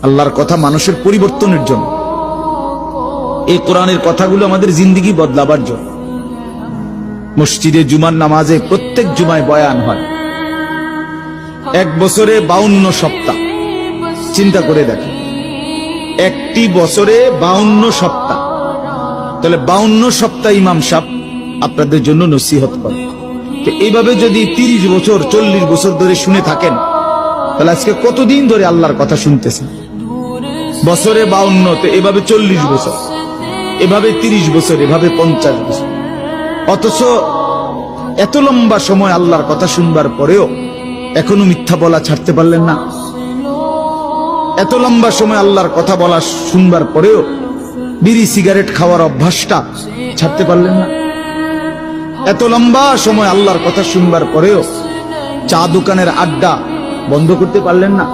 আল্লাহর কথা মানুষের পরিবর্তনের জন্য। এই কোরআনের কথাগুলো আমাদের জিন্দেগি বদলাবার জন্য। মসজিদে জুমার নামাজে প্রত্যেক জুমায় বয়ান হয়। এক বছরে 52 সপ্তাহ, চিন্তা করে দেখেন, একটি বছরে 52 সপ্তাহ। তাহলে 52 সপ্তাহ ইমাম সাহেব আপনাদের জন্য নসিহত করে। এইভাবে যদি 30 বছর 40 বছর ধরে শুনে থাকেন, তাহলে আজকে কতদিন ধরে আল্লাহর কথা শুনতেছেন? বছরে 52, তো এভাবে 40 বছর, এভাবে 30 বছর, এভাবে 50 বছর। অথচ এত লম্বা সময় আল্লাহর কথা শুনবার পরেও এখনো মিথ্যা বলা ছাড়তে পারলেন না। এত লম্বা সময় আল্লাহর কথা বলা শুনবার পরেও বিড়ি সিগারেট খাওয়ার অভ্যাসটা ছাড়তে পারলেন না। এত লম্বা সময় আল্লাহর কথা শুনবার পরেও চা দোকানের আড্ডা বন্ধ করতে পারলেন না।